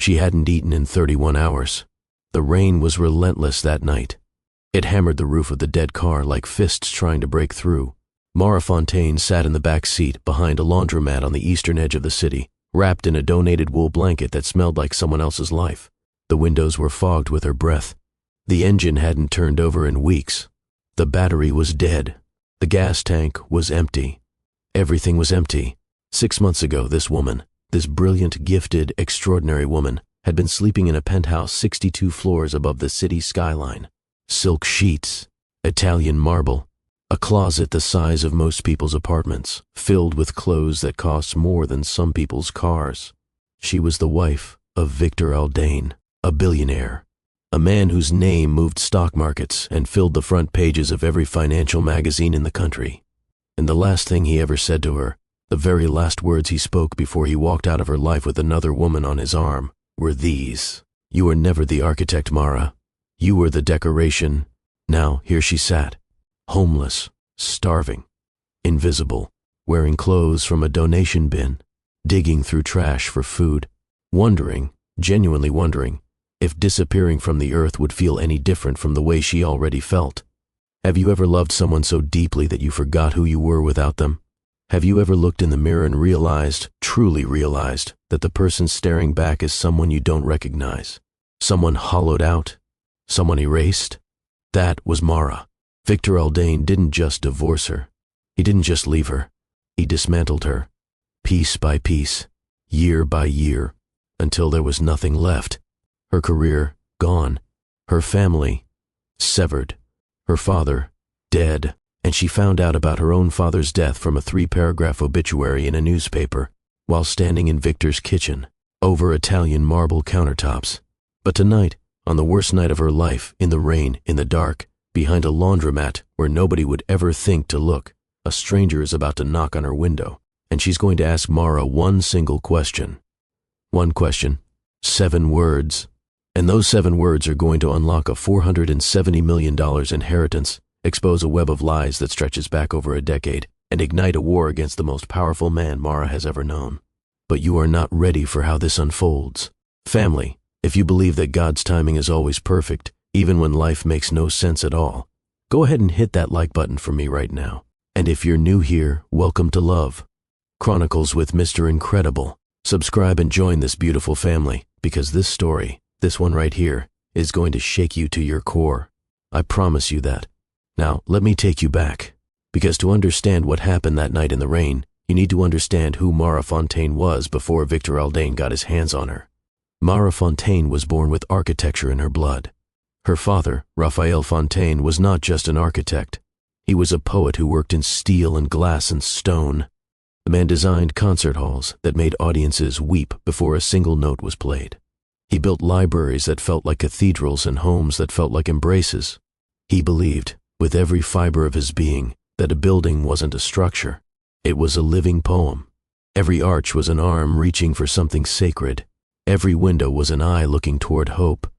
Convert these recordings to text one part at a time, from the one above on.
She hadn't eaten in 31 hours. The rain was relentless that night. It hammered the roof of the dead car like fists trying to break through. Mara Fontaine sat in the back seat behind a laundromat on the eastern edge of the city, wrapped in a donated wool blanket that smelled like someone else's life. The windows were fogged with her breath. The engine hadn't turned over in weeks. The battery was dead. The gas tank was empty. Everything was empty. 6 months ago, this woman, this brilliant, gifted, extraordinary woman, had been sleeping in a penthouse 62 floors above the city skyline. Silk sheets, Italian marble, a closet the size of most people's apartments, filled with clothes that cost more than some people's cars. She was the wife of Victor Aldain, a billionaire, a man whose name moved stock markets and filled the front pages of every financial magazine in the country. And the last thing he ever said to her, the very last words he spoke before he walked out of her life with another woman on his arm, were these: "You were never the architect, Mara. You were the decoration." Now here she sat, homeless, starving, invisible, wearing clothes from a donation bin, digging through trash for food, wondering, genuinely wondering, if disappearing from the earth would feel any different from the way she already felt. Have you ever loved someone so deeply that you forgot who you were without them? Have you ever looked in the mirror and realized, truly realized, that the person staring back is someone you don't recognize? Someone hollowed out? Someone erased? That was Mara. Victor Aldain didn't just divorce her. He didn't just leave her. He dismantled her, piece by piece, year by year, until there was nothing left. Her career, gone. Her family, severed. Her father, dead. And she found out about her own father's death from a 3-paragraph obituary in a newspaper while standing in Victor's kitchen, over Italian marble countertops. But tonight, on the worst night of her life, in the rain, in the dark, behind a laundromat where nobody would ever think to look, a stranger is about to knock on her window, and she's going to ask Mara one single question. One question, 7 words. And those 7 words are going to unlock a $470 million inheritance, expose a web of lies that stretches back over a decade, and ignite a war against the most powerful man Mara has ever known. But you are not ready for how this unfolds. Family, if you believe that God's timing is always perfect, even when life makes no sense at all, go ahead and hit that like button for me right now. And if you're new here, welcome to Love Chronicles with Mr. Incredible. Subscribe and join this beautiful family, because this story, this one right here, is going to shake you to your core. I promise you that. Now, let me take you back, because to understand what happened that night in the rain, you need to understand who Mara Fontaine was before Victor Aldain got his hands on her. Mara Fontaine was born with architecture in her blood. Her father, Raphael Fontaine, was not just an architect. He was a poet who worked in steel and glass and stone. The man designed concert halls that made audiences weep before a single note was played. He built libraries that felt like cathedrals and homes that felt like embraces. He believed, with every fiber of his being, that a building wasn't a structure. It was a living poem. Every arch was an arm reaching for something sacred. Every window was an eye looking toward hope.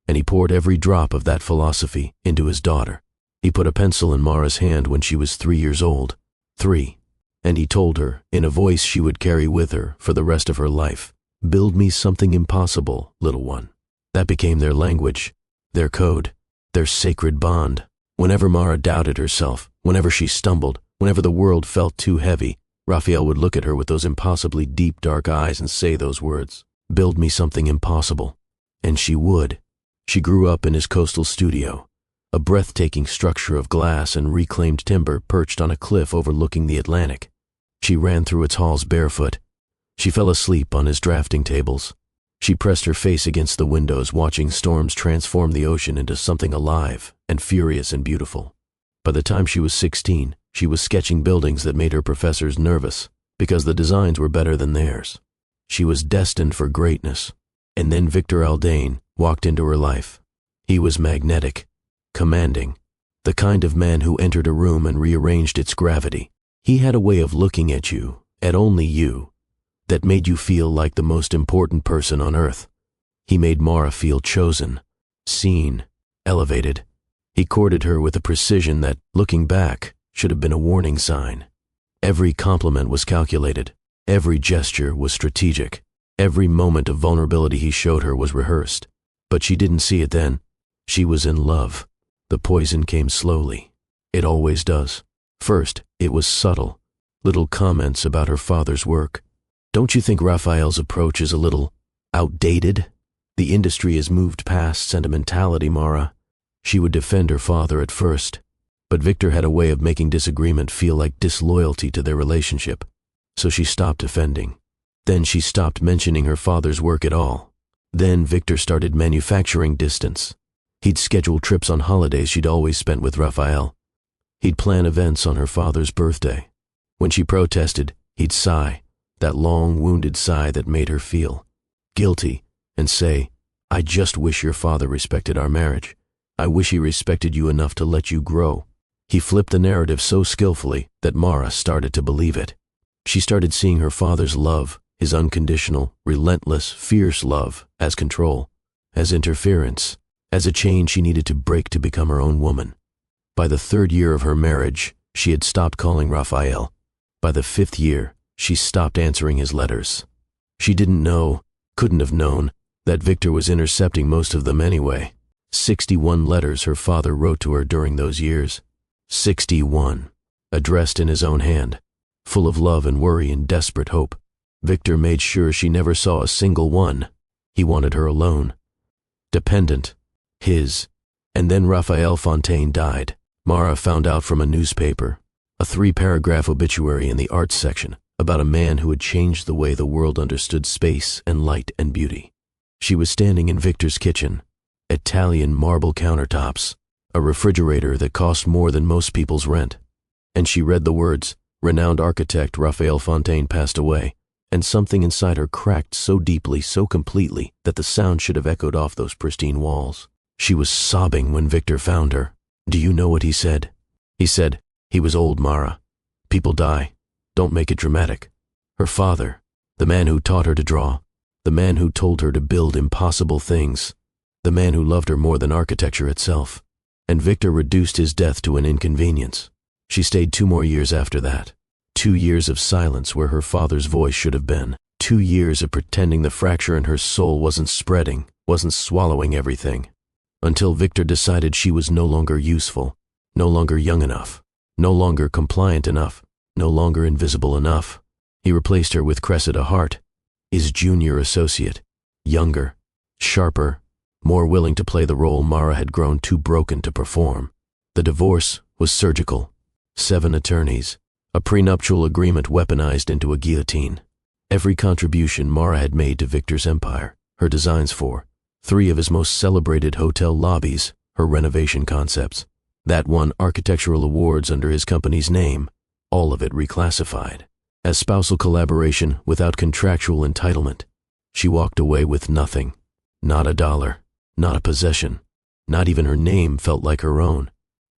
And he poured every drop of that philosophy into his daughter. He put a pencil in Mara's hand when she was 3 years old. 3. And he told her, in a voice she would carry with her for the rest of her life, "Build me something impossible, little one." That became their language, their code, their sacred bond. Whenever Mara doubted herself, whenever she stumbled, whenever the world felt too heavy, Raphael would look at her with those impossibly deep, dark eyes and say those words, "Build me something impossible." And she would. She grew up in his coastal studio, a breathtaking structure of glass and reclaimed timber perched on a cliff overlooking the Atlantic. She ran through its halls barefoot. She fell asleep on his drafting tables. She pressed her face against the windows, watching storms transform the ocean into something alive and furious and beautiful. By the time she was 16, she was sketching buildings that made her professors nervous because the designs were better than theirs. She was destined for greatness. And then Victor Aldain walked into her life. He was magnetic, commanding, the kind of man who entered a room and rearranged its gravity. He had a way of looking at you, at only you, that made you feel like the most important person on earth. He made Mara feel chosen, seen, elevated. He courted her with a precision that, looking back, should have been a warning sign. Every compliment was calculated. Every gesture was strategic. Every moment of vulnerability he showed her was rehearsed. But she didn't see it then. She was in love. The poison came slowly. It always does. First, it was subtle. Little comments about her father's work. Don't you think Raphael's approach is a little outdated? The industry has moved past sentimentality, Mara. She would defend her father at first, but Victor had a way of making disagreement feel like disloyalty to their relationship, so she stopped defending. Then she stopped mentioning her father's work at all. Then Victor started manufacturing distance. He'd schedule trips on holidays she'd always spent with Raphael. He'd plan events on her father's birthday. When she protested, he'd sigh, that long, wounded sigh that made her feel guilty, and say, "I just wish your father respected our marriage. I wish he respected you enough to let you grow." He flipped the narrative so skillfully that Mara started to believe it. She started seeing her father's love, his unconditional, relentless, fierce love, as control, as interference, as a chain she needed to break to become her own woman. By the 3rd year of her marriage, she had stopped calling Raphael. By the 5th year, she stopped answering his letters. She didn't know, couldn't have known, that Victor was intercepting most of them anyway. 61 letters her father wrote to her during those years. 61, addressed in his own hand, full of love and worry and desperate hope. Victor made sure she never saw a single one. He wanted her alone, dependent, his. And then Raphael Fontaine died. Mara found out from a newspaper, a 3-paragraph obituary in the arts section, about a man who had changed the way the world understood space and light and beauty. She was standing in Victor's kitchen, Italian marble countertops, a refrigerator that cost more than most people's rent. And she read the words, "Renowned architect Raphael Fontaine passed away," and something inside her cracked so deeply, so completely, that the sound should have echoed off those pristine walls. She was sobbing when Victor found her. Do you know what he said? He said, "He was old, Mara. People die. Don't make it dramatic." Her father, the man who taught her to draw, the man who told her to build impossible things, the man who loved her more than architecture itself. And Victor reduced his death to an inconvenience. She stayed 2 more years after that. 2 years of silence where her father's voice should have been. 2 years of pretending the fracture in her soul wasn't spreading, wasn't swallowing everything. Until Victor decided she was no longer useful, no longer young enough, no longer compliant enough, no longer invisible enough. He replaced her with Cressida Hart, his junior associate, younger, sharper, more willing to play the role Mara had grown too broken to perform. The divorce was surgical. 7 attorneys, a prenuptial agreement weaponized into a guillotine. Every contribution Mara had made to Victor's empire, her designs for 3 of his most celebrated hotel lobbies, her renovation concepts, that won architectural awards under his company's name, all of it reclassified as spousal collaboration without contractual entitlement. She walked away with nothing, not a dollar, not a possession, not even her name felt like her own.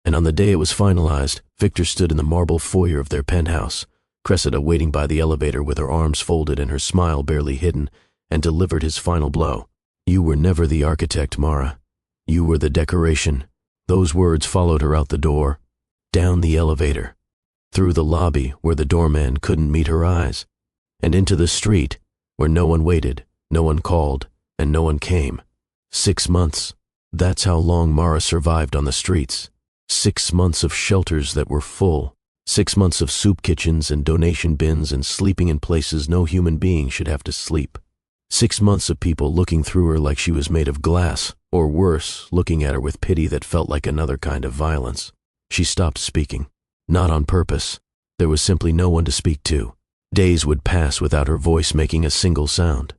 And on the day it was finalized, Victor stood in the marble foyer of their penthouse, Cressida waiting by the elevator with her arms folded and her smile barely hidden, and delivered his final blow. "You were never the architect, Mara. You were the decoration." Those words followed her out the door, down the elevator, through the lobby where the doorman couldn't meet her eyes, and into the street where no one waited, no one called, and no one came. 6 months. That's how long Mara survived on the streets. 6 months of shelters that were full. 6 months of soup kitchens and donation bins and sleeping in places no human being should have to sleep. 6 months of people looking through her like she was made of glass, or worse, looking at her with pity that felt like another kind of violence. She stopped speaking. Not on purpose. There was simply no one to speak to. Days would pass without her voice making a single sound.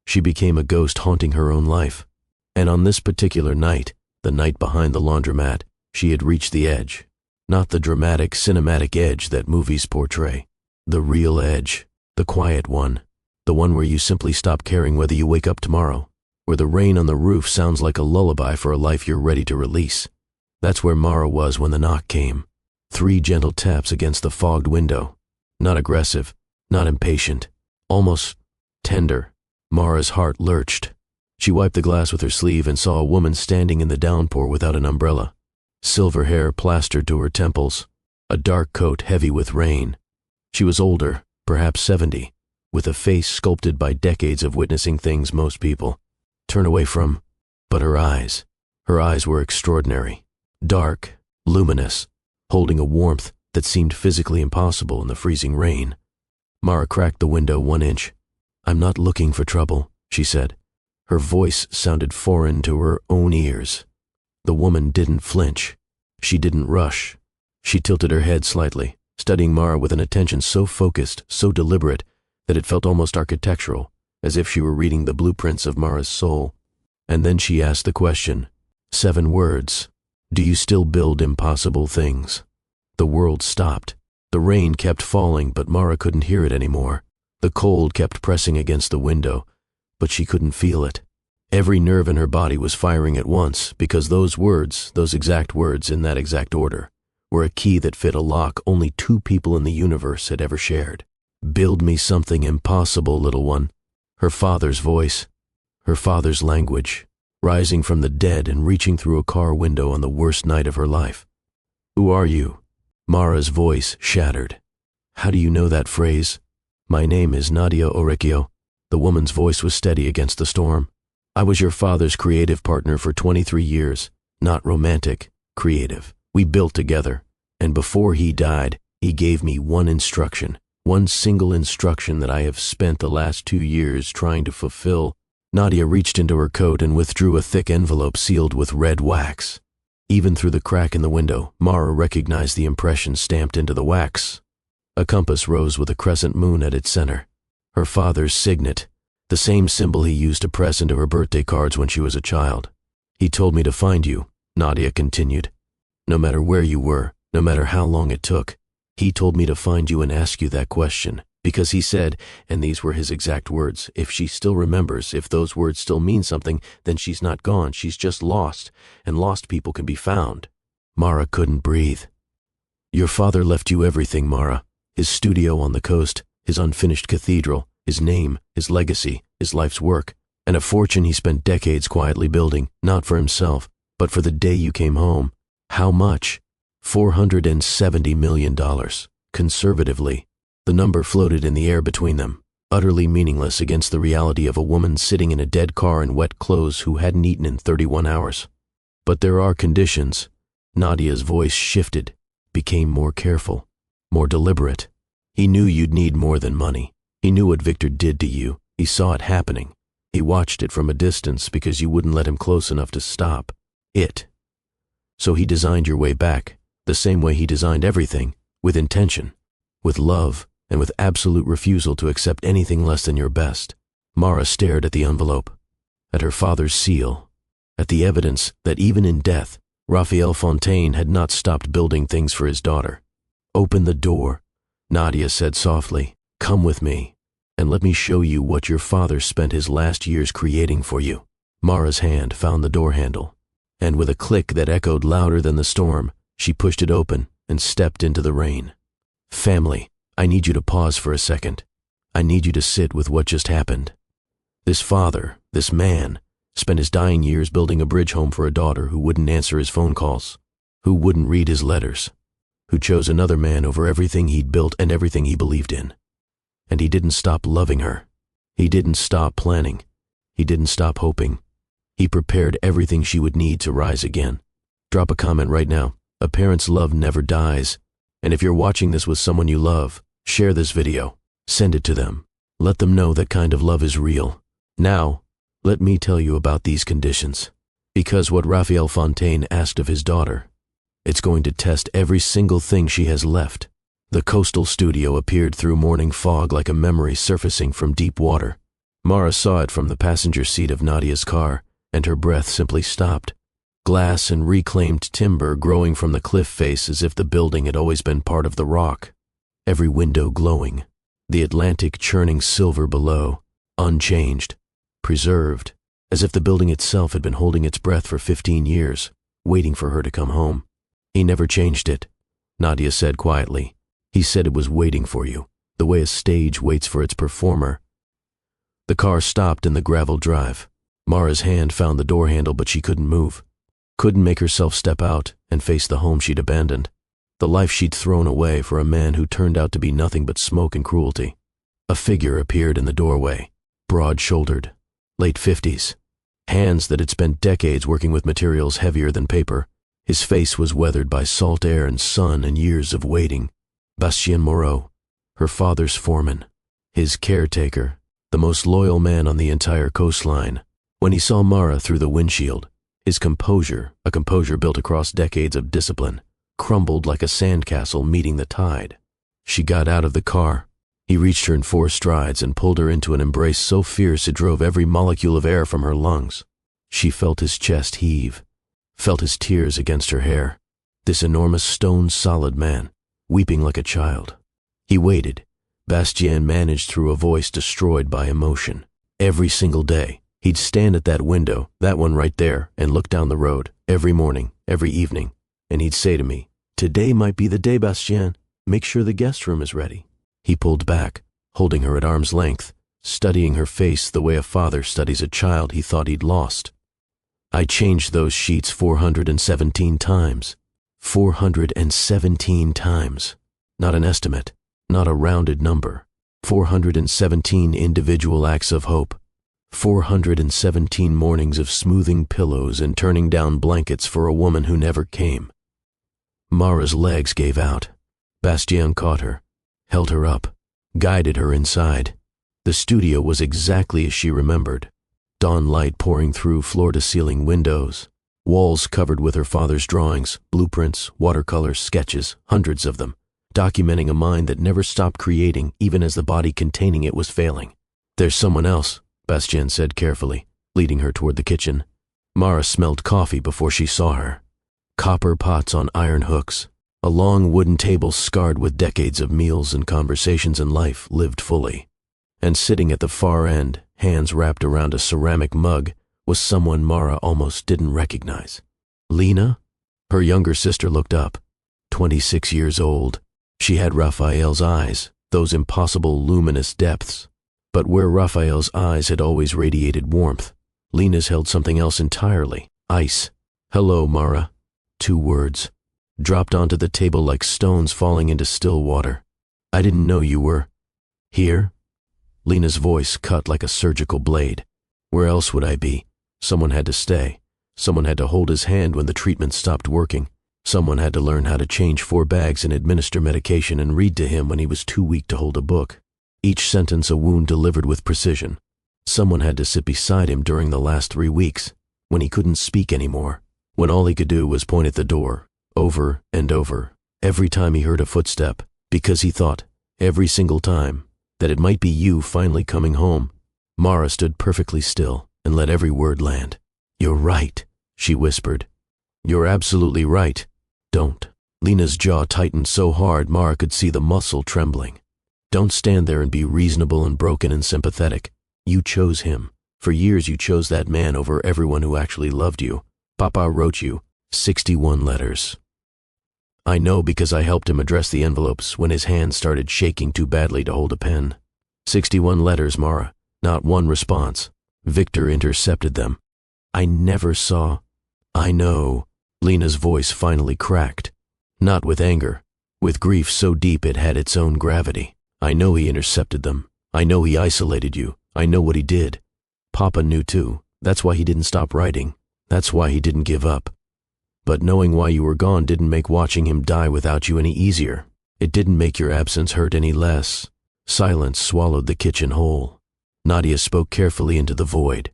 She became a ghost haunting her own life. And on this particular night, the night behind the laundromat, she had reached the edge. Not the dramatic, cinematic edge that movies portray. The real edge. The quiet one. The one where you simply stop caring whether you wake up tomorrow. Where the rain on the roof sounds like a lullaby for a life you're ready to release. That's where Mara was when the knock came. 3 gentle taps against the fogged window. Not aggressive, not impatient. Almost tender. Mara's heart lurched. She wiped the glass with her sleeve and saw a woman standing in the downpour without an umbrella. Silver hair plastered to her temples. A dark coat heavy with rain. She was older, perhaps 70, with a face sculpted by decades of witnessing things most people turn away from. But her eyes were extraordinary. Dark, luminous, holding a warmth that seemed physically impossible in the freezing rain. Mara cracked the window 1 inch. "I'm not looking for trouble," she said. Her voice sounded foreign to her own ears. The woman didn't flinch. She didn't rush. She tilted her head slightly, studying Mara with an attention so focused, so deliberate, that it felt almost architectural, as if she were reading the blueprints of Mara's soul. And then she asked the question, 7 words. "Do you still build impossible things?" The world stopped. The rain kept falling, but Mara couldn't hear it anymore. The cold kept pressing against the window, but she couldn't feel it. Every nerve in her body was firing at once, because those words, those exact words in that exact order, were a key that fit a lock only 2 people in the universe had ever shared. "Build me something impossible, little one." Her father's voice, her father's language, rising from the dead and reaching through a car window on the worst night of her life. "Who are you?" Mara's voice shattered. "How do you know that phrase?" "My name is Millionaireceo." The woman's voice was steady against the storm. "I was your father's creative partner for 23 years. Not romantic, creative. We built together. And before he died, he gave me one instruction, one single instruction that I have spent the last 2 years trying to fulfill." Nadia reached into her coat and withdrew a thick envelope sealed with red wax. Even through the crack in the window, Mara recognized the impression stamped into the wax. A compass rose with a crescent moon at its center. Her father's signet, the same symbol he used to press into her birthday cards when she was a child. "He told me to find you," Nadia continued. "No matter where you were, no matter how long it took, he told me to find you and ask you that question. Because he said, and these were his exact words, if she still remembers, if those words still mean something, then she's not gone, she's just lost, and lost people can be found." Mara couldn't breathe. "Your father left you everything, Mara. His studio on the coast, his unfinished cathedral, his name, his legacy, his life's work, and a fortune he spent decades quietly building, not for himself, but for the day you came home. How much? $470 million, conservatively." The number floated in the air between them, utterly meaningless against the reality of a woman sitting in a dead car in wet clothes who hadn't eaten in 31 hours. "But there are conditions." Nadia's voice shifted, became more careful, more deliberate. "He knew you'd need more than money. He knew what Victor did to you. He saw it happening. He watched it from a distance because you wouldn't let him close enough to stop it. So he designed your way back, the same way he designed everything, with intention, with love, and with absolute refusal to accept anything less than your best." Mara stared at the envelope, at her father's seal, at the evidence that even in death, Raphael Fontaine had not stopped building things for his daughter. "Open the door," Nadia said softly. "Come with me, and let me show you what your father spent his last years creating for you." Mara's hand found the door handle, and with a click that echoed louder than the storm, she pushed it open and stepped into the rain. "Family, I need you to pause for a second. I need you to sit with what just happened. This father, this man, spent his dying years building a bridge home for a daughter who wouldn't answer his phone calls, who wouldn't read his letters, who chose another man over everything he'd built and everything he believed in. And he didn't stop loving her. He didn't stop planning. He didn't stop hoping. He prepared everything she would need to rise again. Drop a comment right now. A parent's love never dies. And if you're watching this with someone you love, share this video. Send it to them. Let them know that kind of love is real. Now, let me tell you about these conditions. Because what Raphael Fontaine asked of his daughter, it's going to test every single thing she has left. The coastal studio appeared through morning fog like a memory surfacing from deep water. Mara saw it from the passenger seat of Nadia's car, and her breath simply stopped. Glass and reclaimed timber growing from the cliff face as if the building had always been part of the rock. Every window glowing, the Atlantic churning silver below, unchanged, preserved, as if the building itself had been holding its breath for 15 years, waiting for her to come home. "He never changed it," Nadia said quietly. "He said it was waiting for you, the way a stage waits for its performer." The car stopped in the gravel drive. Mara's hand found the door handle, but she couldn't move. Couldn't make herself step out and face the home she'd abandoned, the life she'd thrown away for a man who turned out to be nothing but smoke and cruelty. A figure appeared in the doorway, broad-shouldered, late 50s, hands that had spent decades working with materials heavier than paper. His face was weathered by salt air and sun and years of waiting. Bastien Moreau, her father's foreman, his caretaker, the most loyal man on the entire coastline. When he saw Mara through the windshield, his composure, a composure built across decades of discipline, crumbled like a sandcastle meeting the tide. She got out of the car. He reached her in 4 strides and pulled her into an embrace so fierce it drove every molecule of air from her lungs. She felt his chest heave, felt his tears against her hair. This enormous stone-solid man, weeping like a child. He waited. Bastien managed through a voice destroyed by emotion. Every single day, he'd stand at that window, that one right there, and look down the road, every morning, every evening, and he'd say to me, "Today might be the day, Bastien. Make sure the guest room is ready." He pulled back, holding her at arm's length, studying her face the way a father studies a child he thought he'd lost. I changed those sheets 417 times. 417 times. Not an estimate, not a rounded number. 417 individual acts of hope. 417 mornings of smoothing pillows and turning down blankets for a woman who never came. Mara's legs gave out. Bastien caught her, held her up, guided her inside. The studio was exactly as she remembered. Dawn light pouring through floor-to-ceiling windows, walls covered with her father's drawings, blueprints, watercolors, sketches, hundreds of them, documenting a mind that never stopped creating even as the body containing it was failing. "There's someone else," Bastien said carefully, leading her toward the kitchen. Mara smelled coffee before she saw her. Copper pots on iron hooks, a long wooden table scarred with decades of meals and conversations and life lived fully. And sitting at the far end, hands wrapped around a ceramic mug, was someone Mara almost didn't recognize. Lena? Her younger sister looked up. 26 years old. She had Raphael's eyes, those impossible luminous depths. But where Raphael's eyes had always radiated warmth, Lena's held something else entirely, ice. "Hello, Mara." 2 words, dropped onto the table like stones falling into still water. "I didn't know you were here." Lena's voice cut like a surgical blade. "Where else would I be? Someone had to stay. Someone had to hold his hand when the treatment stopped working. Someone had to learn how to change 4 bags and administer medication and read to him when he was too weak to hold a book. Each sentence a wound delivered with precision. Someone had to sit beside him during the last 3 weeks, when he couldn't speak anymore, when all he could do was point at the door, over and over, every time he heard a footstep, because he thought, every single time, that it might be you finally coming home." Mara stood perfectly still and let every word land. "You're right," she whispered. "You're absolutely right. Don't." Lena's jaw tightened so hard Mara could see the muscle trembling. "Don't stand there and be reasonable and broken and sympathetic. You chose him. For years you chose that man over everyone who actually loved you. Papa wrote you 61 letters. I know because I helped him address the envelopes when his hands started shaking too badly to hold a pen. 61 letters, Mara, not one response. Victor intercepted them. I never saw. I know." Lena's voice finally cracked. Not with anger, with grief so deep it had its own gravity. "I know he intercepted them. I know he isolated you. I know what he did. Papa knew too. That's why he didn't stop writing. That's why he didn't give up. But knowing why you were gone didn't make watching him die without you any easier. It didn't make your absence hurt any less." Silence swallowed the kitchen whole. Nadia spoke carefully into the void.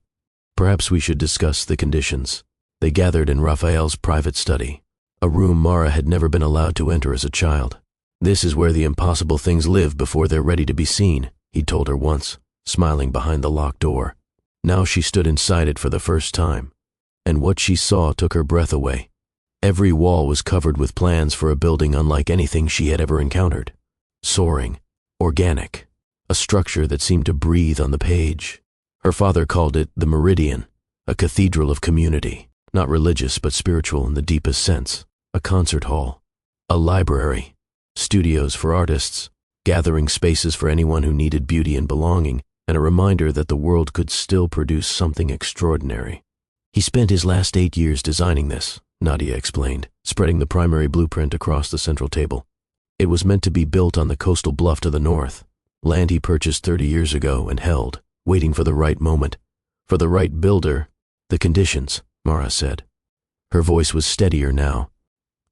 "Perhaps we should discuss the conditions." They gathered in Raphael's private study, a room Mara had never been allowed to enter as a child. "This is where the impossible things live before they're ready to be seen," he told her once, smiling behind the locked door. Now she stood inside it for the first time, and what she saw took her breath away. Every wall was covered with plans for a building unlike anything she had ever encountered. Soaring, organic, a structure that seemed to breathe on the page. Her father called it the Meridian, a cathedral of community, not religious but spiritual in the deepest sense, a concert hall, a library, studios for artists, gathering spaces for anyone who needed beauty and belonging, and a reminder that the world could still produce something extraordinary. He spent his last 8 years designing this, Nadia explained, spreading the primary blueprint across the central table. It was meant to be built on the coastal bluff to the north, Land he purchased 30 years ago and held, waiting for the right moment, for the right builder. The conditions, Mara said. Her voice was steadier now.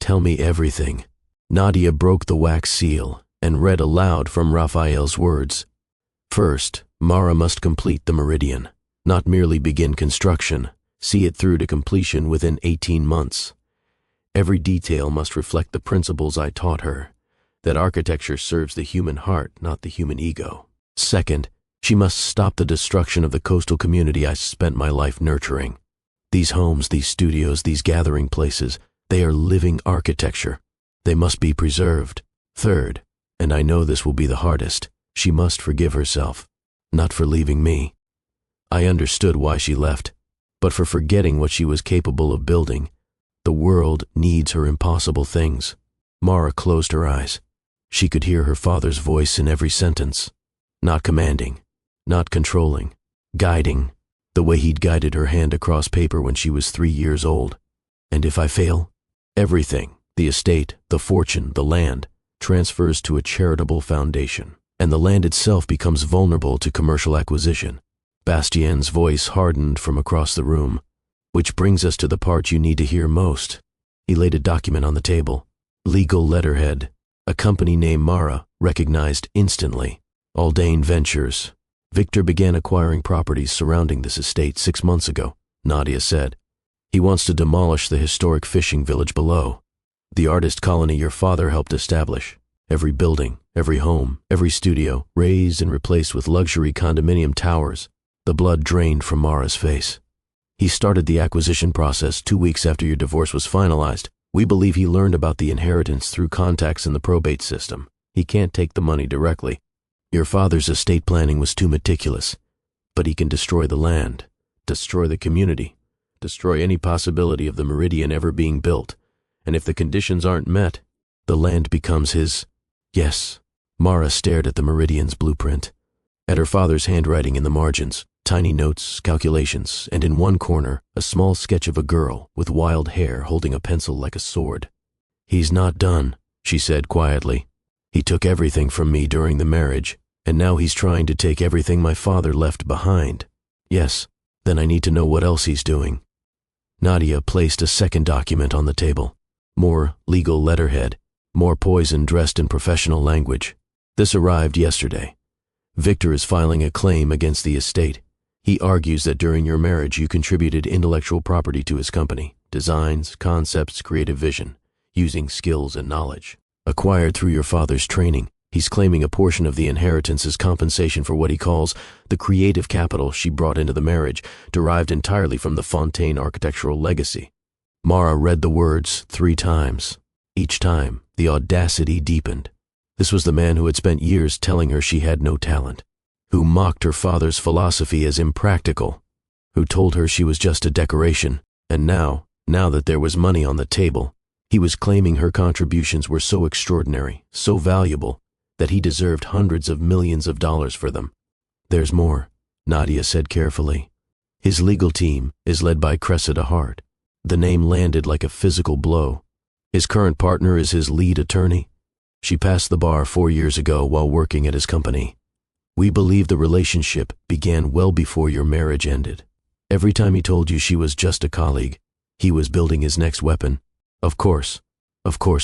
Tell me everything. Nadia broke the wax seal and read aloud from Raphael's words. First, Mara must complete the meridian, not merely begin construction, see it through to completion within 18 months. Every detail must reflect the principles I taught her, that architecture serves the human heart, not the human ego. Second, she must stop the destruction of the coastal community I spent my life nurturing. These homes, these studios, these gathering places, they are living architecture. They must be preserved. Third, and I know this will be the hardest, she must forgive herself, not for leaving me. I understood why she left, but for forgetting what she was capable of building. The world needs her impossible things. Mara closed her eyes. She could hear her father's voice in every sentence. Not commanding, not controlling, guiding, the way he'd guided her hand across paper when she was 3 years old. And if I fail, everything, the estate, the fortune, the land, transfers to a charitable foundation, and the land itself becomes vulnerable to commercial acquisition. Bastien's voice hardened from across the room. Which brings us to the part you need to hear most. He laid a document on the table. Legal letterhead. A company named Mara, recognized instantly. Aldane Ventures. Victor began acquiring properties surrounding this estate 6 months ago, Nadia said. He wants to demolish the historic fishing village below. The artist colony your father helped establish. Every building, every home, every studio, raised and replaced with luxury condominium towers. The blood drained from Mara's face. He started the acquisition process 2 weeks after your divorce was finalized. We believe he learned about the inheritance through contacts in the probate system. He can't take the money directly. Your father's estate planning was too meticulous, but he can destroy the land, destroy the community, destroy any possibility of the meridian ever being built. And if the conditions aren't met, the land becomes his. Yes. Mara stared at the meridian's blueprint, at her father's handwriting in the margins. Tiny notes, calculations, and in one corner, a small sketch of a girl with wild hair holding a pencil like a sword. He's not done, she said quietly. He took everything from me during the marriage, and now he's trying to take everything my father left behind. Yes, then I need to know what else he's doing. Nadia placed a second document on the table. More legal letterhead, more poison dressed in professional language. This arrived yesterday. Victor is filing a claim against the estate. He argues that during your marriage you contributed intellectual property to his company, designs, concepts, creative vision, using skills and knowledge acquired through your father's training. He's claiming a portion of the inheritance as compensation for what he calls the creative capital she brought into the marriage, derived entirely from the Fontaine architectural legacy. Mara read the words 3 times. Each time, the audacity deepened. This was the man who had spent years telling her she had no talent, who mocked her father's philosophy as impractical, who told her she was just a decoration, and now that there was money on the table, he was claiming her contributions were so extraordinary, so valuable, that he deserved hundreds of millions of dollars for them. There's more, Nadia said carefully. His legal team is led by Cressida Hart. The name landed like a physical blow. His current partner is his lead attorney. She passed the bar 4 years ago while working at his company. We believe the relationship began well before your marriage ended. Every time he told you she was just a colleague, he was building his next weapon. Of course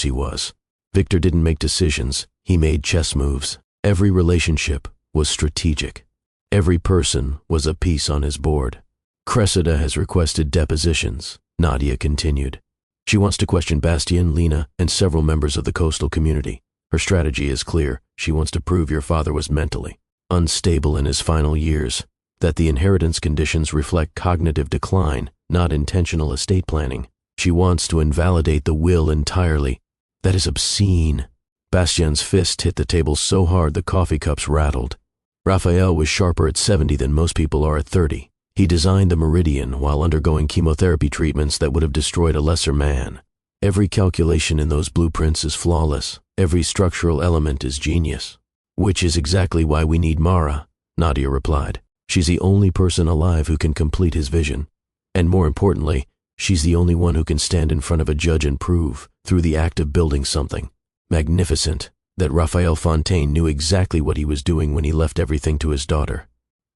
he was. Victor didn't make decisions, he made chess moves. Every relationship was strategic. Every person was a piece on his board. Cressida has requested depositions, Nadia continued. She wants to question Bastien, Lena, and several members of the coastal community. Her strategy is clear. She wants to prove your father was mentally unstable in his final years, that the inheritance conditions reflect cognitive decline, not intentional estate planning. She wants to invalidate the will entirely. That is obscene. Bastien's fist hit the table so hard the coffee cups rattled. Raphael was sharper at 70 than most people are at 30. He designed the meridian while undergoing chemotherapy treatments that would have destroyed a lesser man. Every calculation in those blueprints is flawless. Every structural element is genius. Which is exactly why we need Mara, Nadia replied. She's the only person alive who can complete his vision. And more importantly, she's the only one who can stand in front of a judge and prove, through the act of building something magnificent, that Raphael Fontaine knew exactly what he was doing when he left everything to his daughter.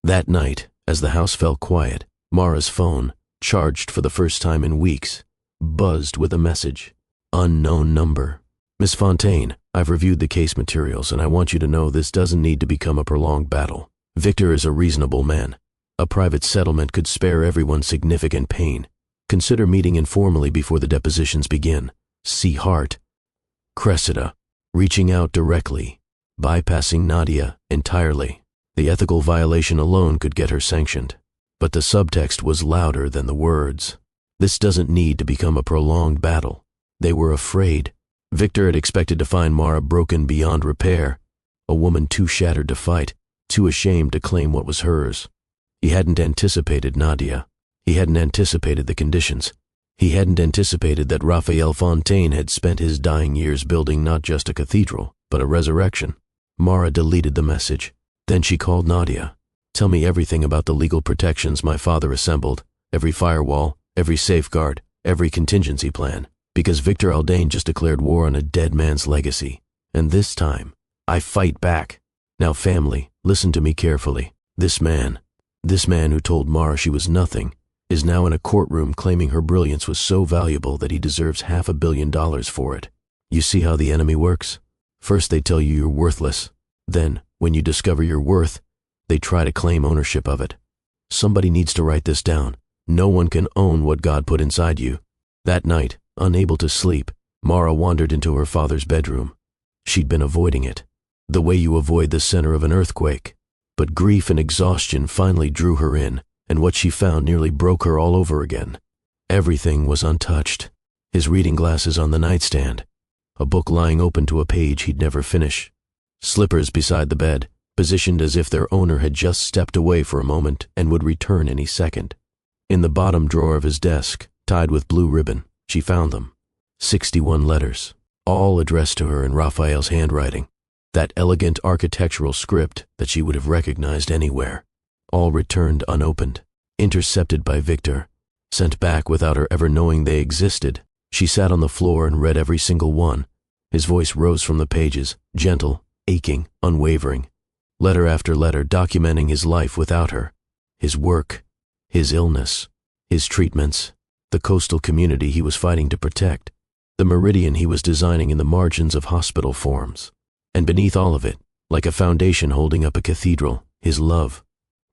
That night, as the house fell quiet, Mara's phone, charged for the first time in weeks, buzzed with a message. Unknown number. Miss Fontaine, I've reviewed the case materials and I want you to know this doesn't need to become a prolonged battle. Victor is a reasonable man. A private settlement could spare everyone significant pain. Consider meeting informally before the depositions begin. See Hart. Cressida. Reaching out directly. Bypassing Nadia entirely. The ethical violation alone could get her sanctioned. But the subtext was louder than the words. This doesn't need to become a prolonged battle. They were afraid. Victor had expected to find Mara broken beyond repair, a woman too shattered to fight, too ashamed to claim what was hers. He hadn't anticipated Nadia. He hadn't anticipated the conditions. He hadn't anticipated that Raphael Fontaine had spent his dying years building not just a cathedral, but a resurrection. Mara deleted the message. Then she called Nadia. Tell me everything about the legal protections my father assembled, every firewall, every safeguard, every contingency plan, because Victor Aldane just declared war on a dead man's legacy. And this time, I fight back. Now family, listen to me carefully. This man who told Mara she was nothing, is now in a courtroom claiming her brilliance was so valuable that he deserves $500 million for it. You see how the enemy works? First they tell you you're worthless. Then, when you discover your worth, they try to claim ownership of it. Somebody needs to write this down. No one can own what God put inside you. That night, unable to sleep, Mara wandered into her father's bedroom. She'd been avoiding it, the way you avoid the center of an earthquake. But grief and exhaustion finally drew her in, and what she found nearly broke her all over again. Everything was untouched. His reading glasses on the nightstand, a book lying open to a page he'd never finish, slippers beside the bed, positioned as if their owner had just stepped away for a moment and would return any second. In the bottom drawer of his desk, tied with blue ribbon, she found them. 61 letters, all addressed to her in Raphael's handwriting. That elegant architectural script that she would have recognized anywhere. All returned unopened, intercepted by Victor, sent back without her ever knowing they existed. She sat on the floor and read every single one. His voice rose from the pages, gentle, aching, unwavering. Letter after letter documenting his life without her. His work, his illness, his treatments, the coastal community he was fighting to protect, the meridian he was designing in the margins of hospital forms. And beneath all of it, like a foundation holding up a cathedral, his love.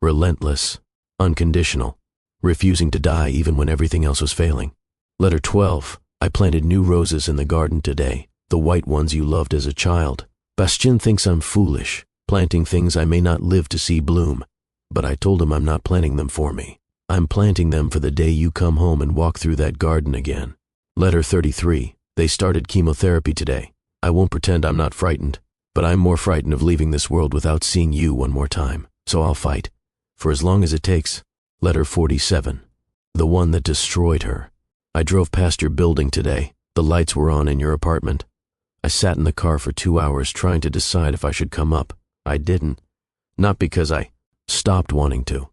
Relentless, unconditional, refusing to die even when everything else was failing. Letter 12. I planted new roses in the garden today, the white ones you loved as a child. Bastien thinks I'm foolish, planting things I may not live to see bloom, but I told him I'm not planting them for me. I'm planting them for the day you come home and walk through that garden again. Letter 33. They started chemotherapy today. I won't pretend I'm not frightened, but I'm more frightened of leaving this world without seeing you one more time, so I'll fight. For as long as it takes. Letter 47. The one that destroyed her. I drove past your building today. The lights were on in your apartment. I sat in the car for 2 hours trying to decide if I should come up. I didn't. Not because I stopped wanting to,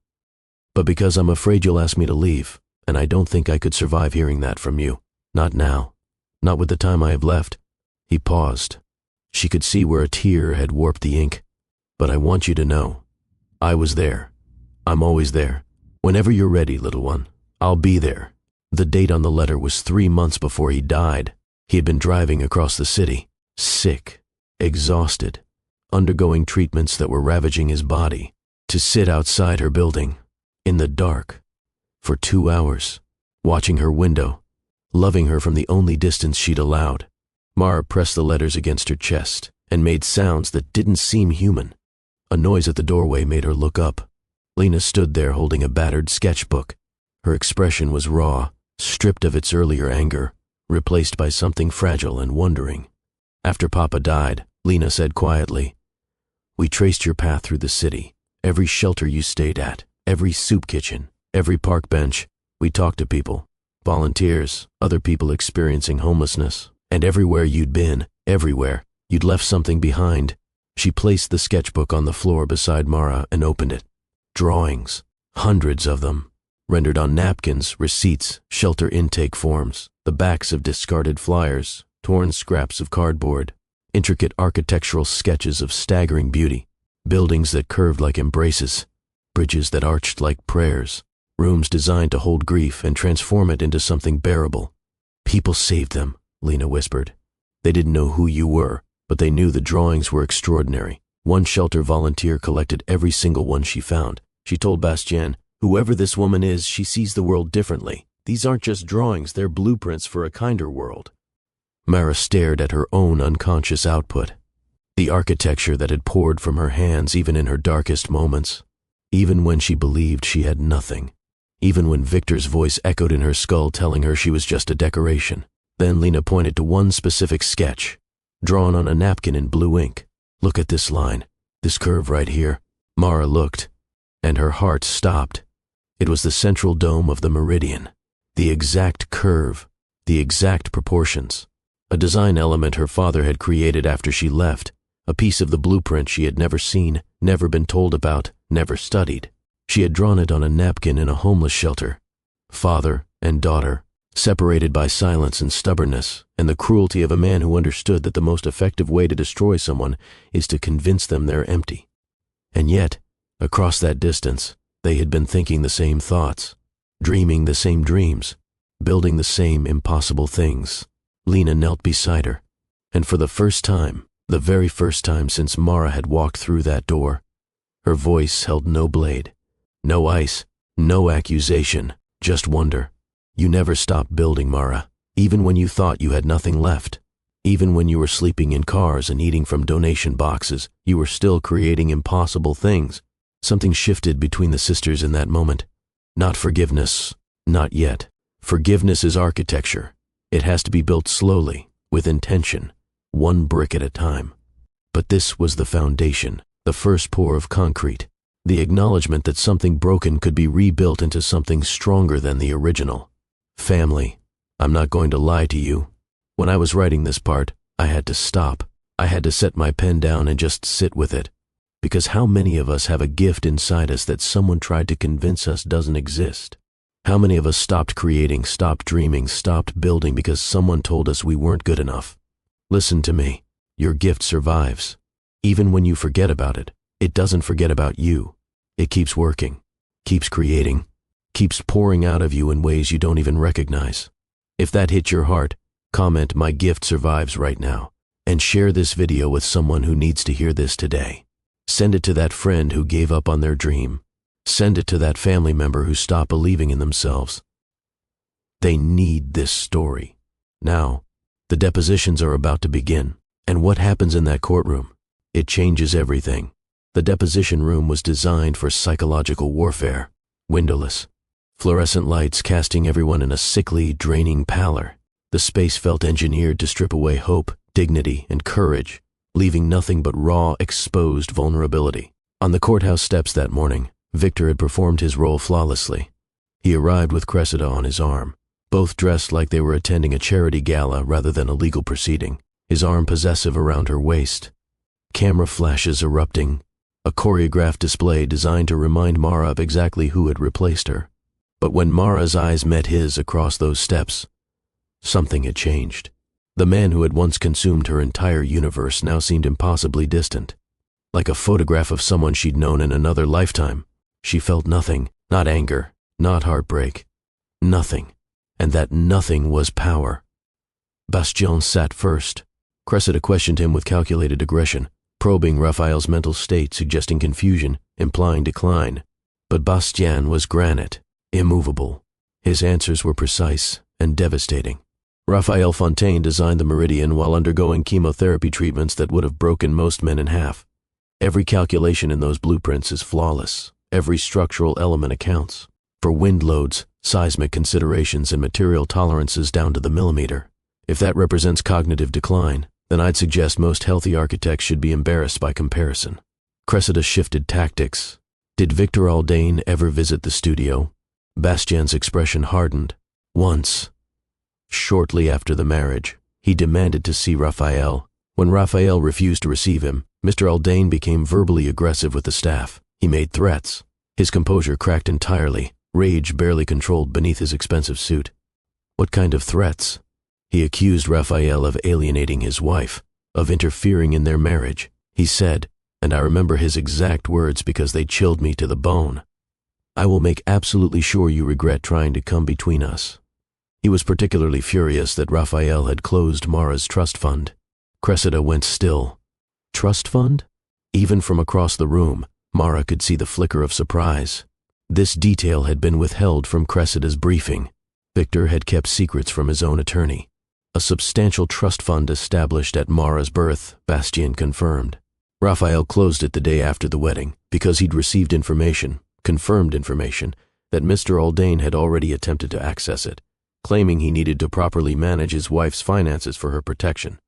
but because I'm afraid you'll ask me to leave, and I don't think I could survive hearing that from you. Not now. Not with the time I have left. He paused. She could see where a tear had warped the ink. But I want you to know, I was there. I'm always there. Whenever you're ready, little one, I'll be there. The date on the letter was 3 months before he died. He had been driving across the city, sick, exhausted, undergoing treatments that were ravaging his body, to sit outside her building, in the dark, for 2 hours, watching her window, loving her from the only distance she'd allowed. Mara pressed the letters against her chest and made sounds that didn't seem human. A noise at the doorway made her look up. Lena stood there holding a battered sketchbook. Her expression was raw, stripped of its earlier anger, replaced by something fragile and wondering. After Papa died, Lena said quietly, "We traced your path through the city, every shelter you stayed at, every soup kitchen, every park bench. We talked to people, volunteers, other people experiencing homelessness, and everywhere you'd been, everywhere, you'd left something behind." She placed the sketchbook on the floor beside Mara and opened it. Drawings, hundreds of them, rendered on napkins, receipts, shelter intake forms, the backs of discarded flyers, torn scraps of cardboard. intricate architectural sketches of staggering beauty, buildings that curved like embraces, bridges that arched like prayers, rooms designed to hold grief and transform it into something bearable. People saved them, Lena whispered. They didn't know who you were, but they knew the drawings were extraordinary. One shelter volunteer collected every single one she found. She told Bastien, "Whoever this woman is, she sees the world differently. These aren't just drawings, they're blueprints for a kinder world." Mara stared at her own unconscious output, the architecture that had poured from her hands even in her darkest moments, even when she believed she had nothing, even when Victor's voice echoed in her skull telling her she was just a decoration. Then Lena pointed to one specific sketch, drawn on a napkin in blue ink. "Look at this line, this curve right here." Mara looked, and her heart stopped. It was the central dome of the meridian, the exact curve, the exact proportions. A design element her father had created after she left, a piece of the blueprint she had never seen, never been told about, never studied. She had drawn it on a napkin in a homeless shelter. Father and daughter, separated by silence and stubbornness, and the cruelty of a man who understood that the most effective way to destroy someone is to convince them they're empty. And yet, across that distance, they had been thinking the same thoughts, dreaming the same dreams, building the same impossible things. Lena knelt beside her, and for the first time, the very first time since Mara had walked through that door, her voice held no blade, no ice, no accusation, just wonder. "You never stopped building, Mara, even when you thought you had nothing left. Even when you were sleeping in cars and eating from donation boxes, you were still creating impossible things." Something shifted between the sisters in that moment. Not forgiveness, not yet. Forgiveness is architecture. It has to be built slowly, with intention, one brick at a time. But this was the foundation, the first pour of concrete, the acknowledgement that something broken could be rebuilt into something stronger than the original. Family, I'm not going to lie to you. When I was writing this part, I had to stop. I had to set my pen down and just sit with it. Because how many of us have a gift inside us that someone tried to convince us doesn't exist? How many of us stopped creating, stopped dreaming, stopped building because someone told us we weren't good enough? Listen to me. Your gift survives. Even when you forget about it, it doesn't forget about you. It keeps working, keeps creating, keeps pouring out of you in ways you don't even recognize. If that hit your heart, comment "My gift survives" right now, and share this video with someone who needs to hear this today. Send it to that friend who gave up on their dream. Send it to that family member who stopped believing in themselves. They need this story. Now, the depositions are about to begin, and what happens in that courtroom? It changes everything. The deposition room was designed for psychological warfare, windowless, fluorescent lights casting everyone in a sickly, draining pallor. The space felt engineered to strip away hope, dignity, and courage, leaving nothing but raw, exposed vulnerability. On the courthouse steps that morning, Victor had performed his role flawlessly. He arrived with Cressida on his arm, both dressed like they were attending a charity gala rather than a legal proceeding, his arm possessive around her waist. Camera flashes erupting, a choreographed display designed to remind Mara of exactly who had replaced her. But when Mara's eyes met his across those steps, something had changed. The man who had once consumed her entire universe now seemed impossibly distant. Like a photograph of someone she'd known in another lifetime. She felt nothing, not anger, not heartbreak. Nothing. And that nothing was power. Bastien sat first. Cressida questioned him with calculated aggression, probing Raphael's mental state, suggesting confusion, implying decline. But Bastien was granite, immovable. His answers were precise and devastating. Raphael Fontaine designed the meridian while undergoing chemotherapy treatments that would have broken most men in half. Every calculation in those blueprints is flawless. Every structural element accounts. For wind loads, seismic considerations, and material tolerances down to the millimeter. If that represents cognitive decline, then I'd suggest most healthy architects should be embarrassed by comparison. Cressida shifted tactics. Did Victor Aldain ever visit the studio? Bastien's expression hardened. Once. Shortly after the marriage, he demanded to see Raphael. When Raphael refused to receive him, Mr. Aldain became verbally aggressive with the staff. He made threats. His composure cracked entirely, rage barely controlled beneath his expensive suit. What kind of threats? He accused Raphael of alienating his wife, of interfering in their marriage. He said, and I remember his exact words because they chilled me to the bone, "I will make absolutely sure you regret trying to come between us." He was particularly furious that Raphael had closed Mara's trust fund. Cressida went still. Trust fund? Even from across the room, Mara could see the flicker of surprise. This detail had been withheld from Cressida's briefing. Victor had kept secrets from his own attorney. A substantial trust fund established at Mara's birth, Bastien confirmed. Raphael closed it the day after the wedding because he'd received information, confirmed information, that Mr. Aldane had already attempted to access it, claiming he needed to properly manage his wife's finances for her protection.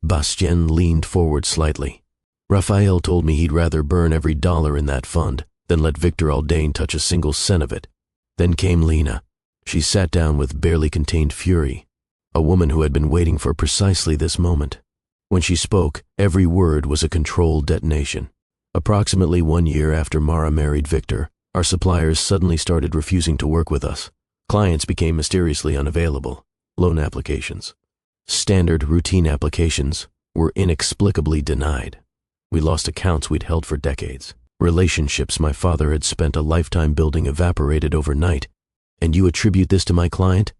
Bastien leaned forward slightly. Raphael told me he'd rather burn every dollar in that fund than let Victor Aldane touch a single cent of it. Then came Lena. She sat down with barely contained fury, a woman who had been waiting for precisely this moment. When she spoke, every word was a controlled detonation. Approximately 1 year after Mara married Victor, our suppliers suddenly started refusing to work with us. Clients became mysteriously unavailable. Loan applications, standard routine applications, were inexplicably denied. We lost accounts we'd held for decades. Relationships my father had spent a lifetime building evaporated overnight. And you attribute this to my client?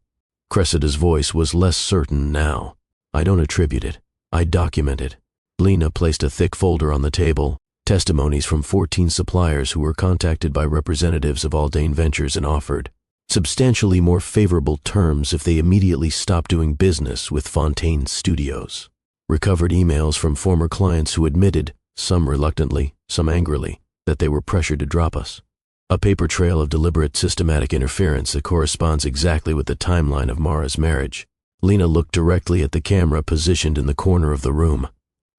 Cressida's voice was less certain now. I don't attribute it. I document it. Lena placed a thick folder on the table, testimonies from 14 suppliers who were contacted by representatives of Aldane Ventures and offered substantially more favorable terms if they immediately stopped doing business with Fontaine Studios. Recovered emails from former clients who admitted, some reluctantly, some angrily, that they were pressured to drop us. A paper trail of deliberate, systematic interference that corresponds exactly with the timeline of Mara's marriage. Lena looked directly at the camera positioned in the corner of the room.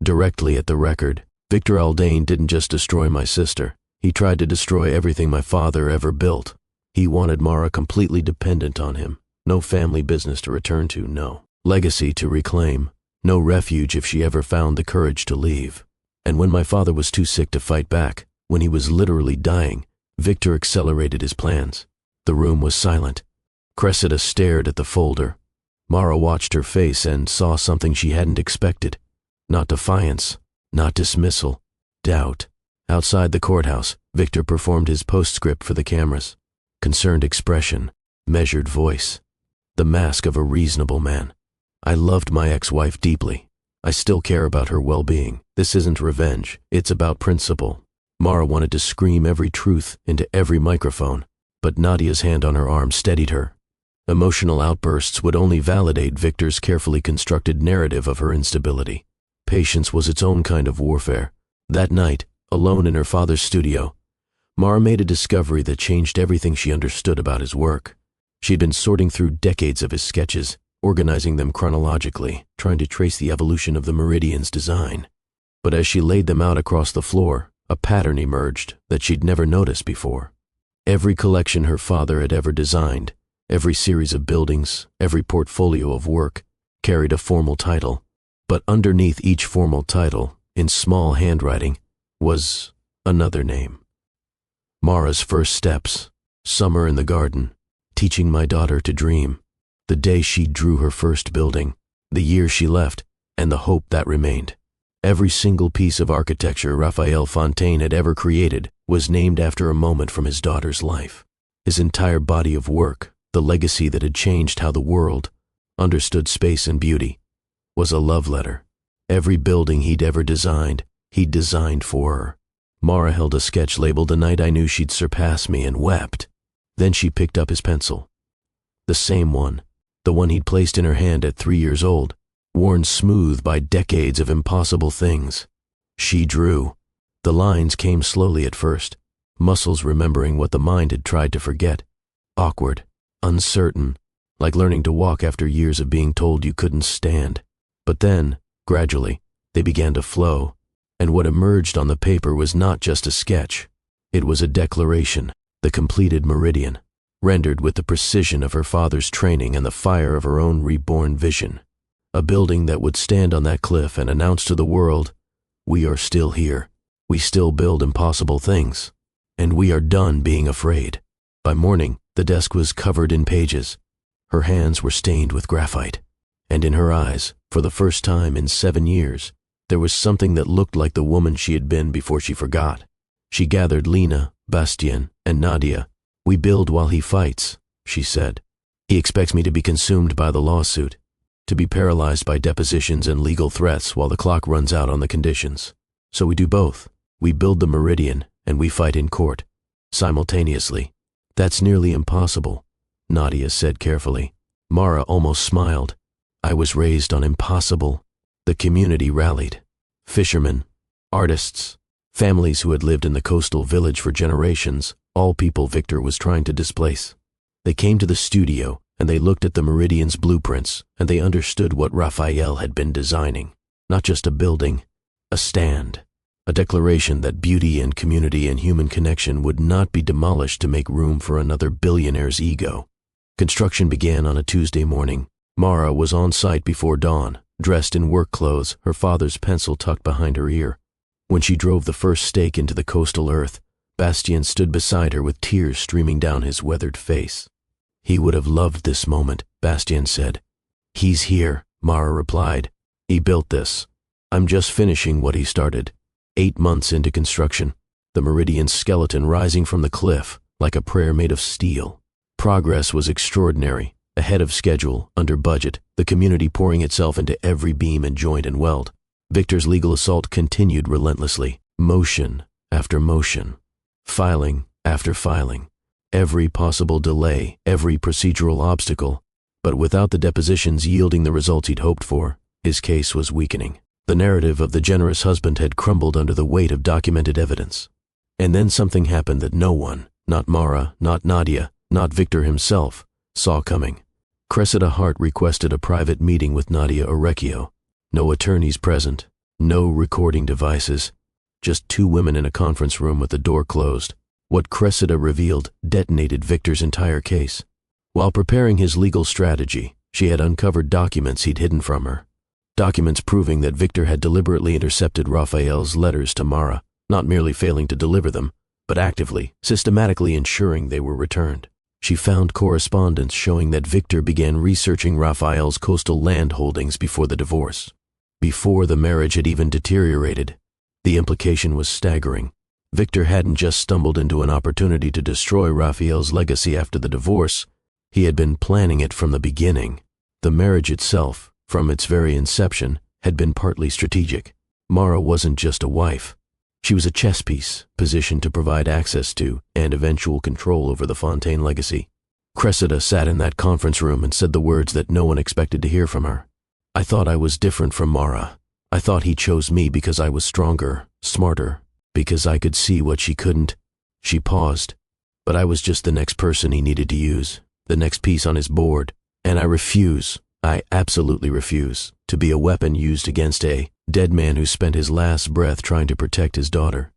Directly at the record. Victor Aldane didn't just destroy my sister. He tried to destroy everything my father ever built. He wanted Mara completely dependent on him. No family business to return to, no legacy to reclaim, no refuge if she ever found the courage to leave. And when my father was too sick to fight back, when he was literally dying, Victor accelerated his plans. The room was silent. Cressida stared at the folder. Mara watched her face and saw something she hadn't expected. Not defiance, not dismissal, doubt. Outside the courthouse, Victor performed his postscript for the cameras. Concerned expression, measured voice. The mask of a reasonable man. I loved my ex-wife deeply. I still care about her well-being. This isn't revenge. It's about principle. Mara wanted to scream every truth into every microphone, but Nadia's hand on her arm steadied her. Emotional outbursts would only validate Victor's carefully constructed narrative of her instability. Patience was its own kind of warfare. That night, alone in her father's studio, Mara made a discovery that changed everything she understood about his work. She'd been sorting through decades of his sketches, organizing them chronologically, trying to trace the evolution of the Meridian's design. But as she laid them out across the floor, a pattern emerged that she'd never noticed before. Every collection her father had ever designed, every series of buildings, every portfolio of work, carried a formal title. But underneath each formal title, in small handwriting, was another name. Mara's first steps, summer in the garden, teaching my daughter to dream, the day she drew her first building, the year she left, and the hope that remained. Every single piece of architecture Raphael Fontaine had ever created was named after a moment from his daughter's life. His entire body of work, the legacy that had changed how the world understood space and beauty, was a love letter. Every building he'd ever designed, he'd designed for her. Mara held a sketch labeled "The Night I Knew She'd Surpass Me" and wept. Then she picked up his pencil. The same one, the one he'd placed in her hand at 3 years old, worn smooth by decades of impossible things. She drew. The lines came slowly at first, muscles remembering what the mind had tried to forget. Awkward, uncertain, like learning to walk after years of being told you couldn't stand. But then, gradually, they began to flow, and what emerged on the paper was not just a sketch. It was a declaration, the completed Meridian, rendered with the precision of her father's training and the fire of her own reborn vision. A building that would stand on that cliff and announce to the world, "We are still here. We still build impossible things. And we are done being afraid." By morning, the desk was covered in pages. Her hands were stained with graphite. And in her eyes, for the first time in 7 years, There was something that looked like the woman she had been before she forgot. She gathered Lena, Bastien, and Nadia. "We build while he fights," she said. "He expects me to be consumed by the lawsuit, to be paralyzed by depositions and legal threats while the clock runs out on the conditions. So we do both. We build the Meridian, and we fight in court, simultaneously." "That's nearly impossible," Nadia said carefully. Mara almost smiled. "I was raised on impossible." The community rallied. Fishermen, artists, families who had lived in the coastal village for generations, all people Victor was trying to displace. They came to the studio, and they looked at the Meridian's blueprints, and they understood what Raphael had been designing. Not just a building, a stand. A declaration that beauty and community and human connection would not be demolished to make room for another billionaire's ego. Construction began on a Tuesday morning. Mara was on site before dawn, dressed in work clothes, her father's pencil tucked behind her ear. When she drove the first stake into the coastal earth, Bastien stood beside her with tears streaming down his weathered face. "He would have loved this moment," Bastien said. "He's here," Mara replied. "He built this. I'm just finishing what he started." 8 months into construction, the Meridian's skeleton rising from the cliff like a prayer made of steel. Progress was extraordinary, ahead of schedule, under budget, the community pouring itself into every beam and joint and weld. Victor's legal assault continued relentlessly, motion after motion, filing after filing, every possible delay, every procedural obstacle. But without the depositions yielding the results he'd hoped for, his case was weakening. The narrative of the generous husband had crumbled under the weight of documented evidence. And then something happened that no one, not Mara, not Nadia, not Victor himself, saw coming. Cressida Hart requested a private meeting with Millionaireceo. No attorneys present, no recording devices, just 2 women in a conference room with the door closed. What Cressida revealed detonated Victor's entire case. While preparing his legal strategy, she had uncovered documents he'd hidden from her. Documents proving that Victor had deliberately intercepted Raphael's letters to Mara, not merely failing to deliver them, but actively, systematically ensuring they were returned. She found correspondence showing that Victor began researching Raphael's coastal land holdings before the divorce, before the marriage had even deteriorated. The implication was staggering. Victor hadn't just stumbled into an opportunity to destroy Raphael's legacy after the divorce. He had been planning it from the beginning. The marriage itself, from its very inception, had been partly strategic. Mara wasn't just a wife. She was a chess piece, positioned to provide access to and eventual control over the Fontaine legacy. Cressida sat in that conference room and said the words that no one expected to hear from her. "I thought I was different from Mara. I thought he chose me because I was stronger, smarter, because I could see what she couldn't." She paused. "But I was just the next person he needed to use, the next piece on his board, and I refuse. I absolutely refuse to be a weapon used against a dead man who spent his last breath trying to protect his daughter."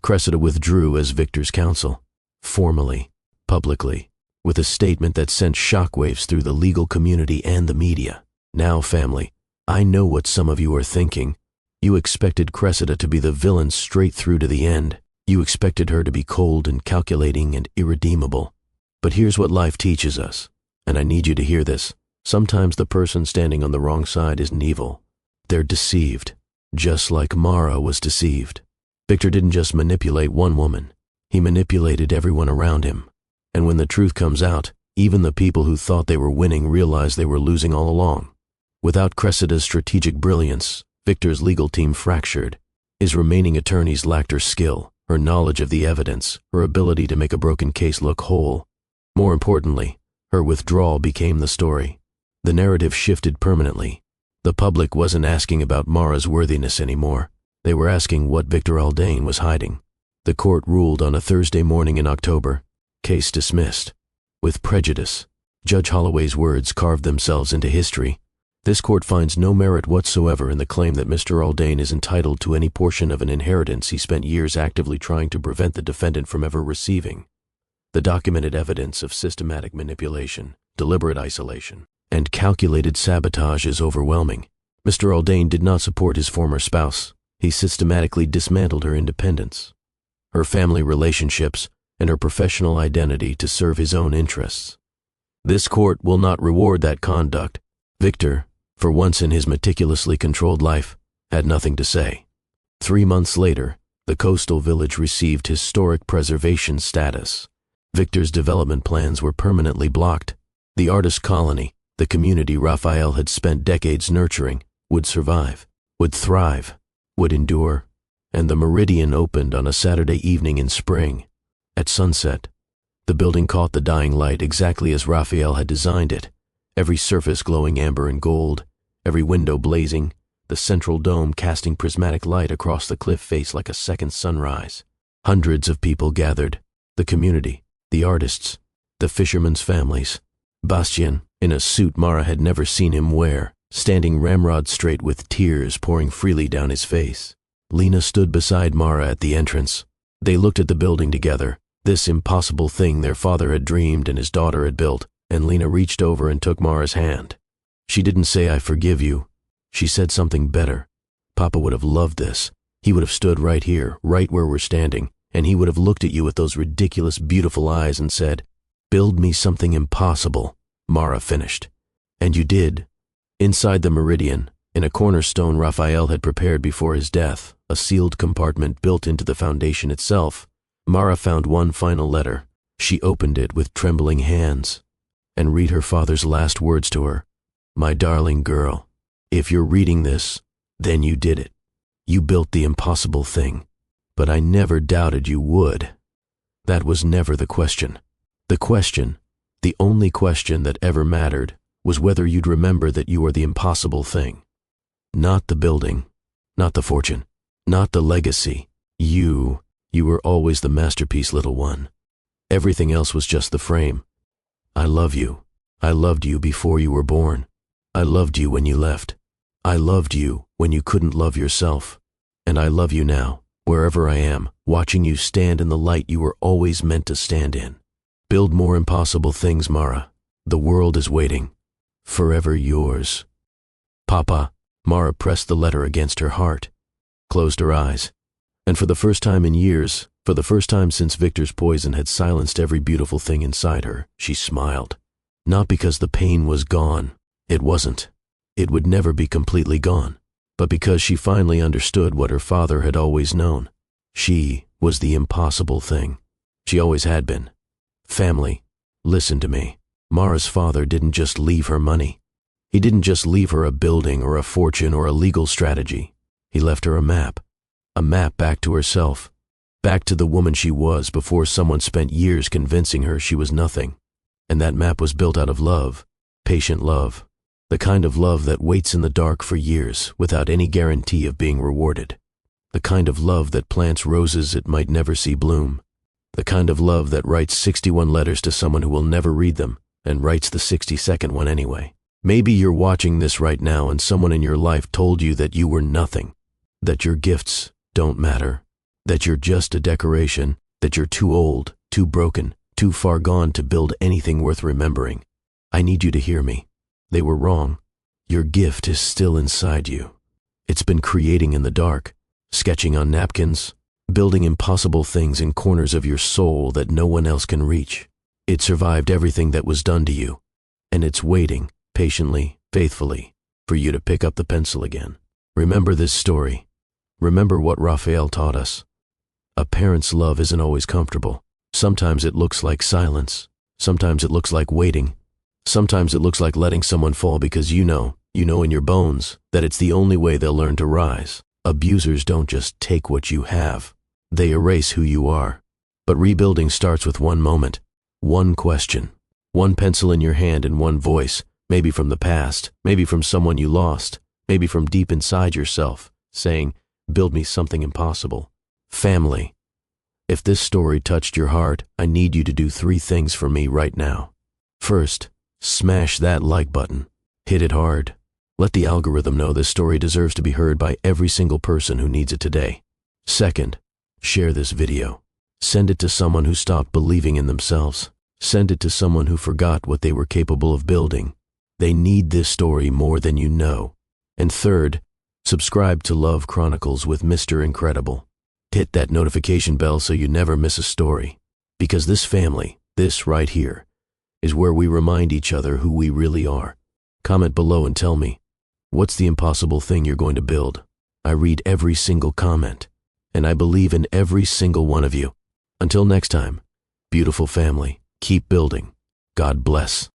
Cressida withdrew as Victor's counsel, formally, publicly, with a statement that sent shockwaves through the legal community and the media. "Now, family, I know what some of you are thinking. You expected Cressida to be the villain straight through to the end. You expected her to be cold and calculating and irredeemable. But here's what life teaches us, and I need you to hear this. Sometimes the person standing on the wrong side isn't evil. They're deceived, just like Mara was deceived. Victor didn't just manipulate one woman. He manipulated everyone around him. And when the truth comes out, even the people who thought they were winning realized they were losing all along. Without Cressida's strategic brilliance, Victor's legal team fractured. His remaining attorneys lacked her skill, her knowledge of the evidence, her ability to make a broken case look whole. More importantly, her withdrawal became the story. The narrative shifted permanently. The public wasn't asking about Mara's worthiness anymore. They were asking what Victor Aldain was hiding. The court ruled on a Thursday morning in October. Case dismissed. With prejudice. Judge Holloway's words carved themselves into history. "This court finds no merit whatsoever in the claim that Mr. Aldain is entitled to any portion of an inheritance he spent years actively trying to prevent the defendant from ever receiving. The documented evidence of systematic manipulation, deliberate isolation, and calculated sabotage is overwhelming. Mr. Aldain did not support his former spouse. He systematically dismantled her independence, her family relationships, and her professional identity to serve his own interests. This court will not reward that conduct. Victor, for once in his meticulously controlled life, had nothing to say. 3 months later, the coastal village received historic preservation status. Victor's development plans were permanently blocked. The artist colony, the community Raphael had spent decades nurturing, would survive, would thrive, would endure, and the Meridian opened on a Saturday evening in spring. At sunset, the building caught the dying light exactly as Raphael had designed it, every surface glowing amber and gold, every window blazing, the central dome casting prismatic light across the cliff face like a second sunrise. Hundreds of people gathered, the community, the artists, the fishermen's families. Bastien, in a suit Mara had never seen him wear, standing ramrod straight with tears pouring freely down his face. Lena stood beside Mara at the entrance. They looked at the building together, this impossible thing their father had dreamed and his daughter had built, and Lena reached over and took Mara's hand. She didn't say, "I forgive you." She said something better. Papa would have loved this. He would have stood right here, right where we're standing, and he would have looked at you with those ridiculous, beautiful eyes and said, "Build me something impossible," Mara finished. And you did. Inside the Meridian, in a cornerstone Raphael had prepared before his death, a sealed compartment built into the foundation itself, Mara found one final letter. She opened it with trembling hands and read her father's last words to her. "My darling girl, if you're reading this, then you did it. You built the impossible thing, but I never doubted you would." That was never the question. The question, the only question that ever mattered, was whether you'd remember that you are the impossible thing. Not the building, not the fortune, not the legacy. You were always the masterpiece, little one. Everything else was just the frame. I love you. I loved you before you were born. I loved you when you left. I loved you when you couldn't love yourself. And I love you now, wherever I am, watching you stand in the light you were always meant to stand in. Build more impossible things, Mara. The world is waiting. Forever yours. Papa. Mara pressed the letter against her heart, closed her eyes, and for the first time in years, for the first time since Victor's poison had silenced every beautiful thing inside her, she smiled. Not because the pain was gone. It wasn't. It would never be completely gone. But because she finally understood what her father had always known. She was the impossible thing. She always had been. Family, listen to me. Mara's father didn't just leave her money. He didn't just leave her a building or a fortune or a legal strategy. He left her a map back to herself, back to the woman she was before someone spent years convincing her she was nothing. And that map was built out of love, patient love, the kind of love that waits in the dark for years without any guarantee of being rewarded, the kind of love that plants roses it might never see bloom, the kind of love that writes 61 letters to someone who will never read them and writes the 62nd one anyway. Maybe you're watching this right now and someone in your life told you that you were nothing, that your gifts don't matter, that you're just a decoration, that you're too old, too broken, too far gone to build anything worth remembering. I need you to hear me. They were wrong. Your gift is still inside you. It's been creating in the dark, sketching on napkins, building impossible things in corners of your soul that no one else can reach. It survived everything that was done to you, and it's waiting, patiently, faithfully, for you to pick up the pencil again. Remember this story. Remember what Raphael taught us. A parent's love isn't always comfortable. Sometimes it looks like silence. Sometimes it looks like waiting. Sometimes it looks like letting someone fall because you know in your bones that it's the only way they'll learn to rise. Abusers don't just take what you have. They erase who you are. But rebuilding starts with one moment, one question, one pencil in your hand and one voice, maybe from the past, maybe from someone you lost, maybe from deep inside yourself, saying, "Build me something impossible." Family. If this story touched your heart, I need you to do 3 things for me right now. First, smash that like button. Hit it hard. Let the algorithm know this story deserves to be heard by every single person who needs it today. Second, share this video. Send it to someone who stopped believing in themselves. Send it to someone who forgot what they were capable of building. They need this story more than you know. And third, subscribe to Love Chronicles with Mr. Incredible. Hit that notification bell so you never miss a story. Because this family, this right here, is where we remind each other who we really are. Comment below and tell me, what's the impossible thing you're going to build? I read every single comment, and I believe in every single one of you. Until next time, beautiful family, keep building. God bless.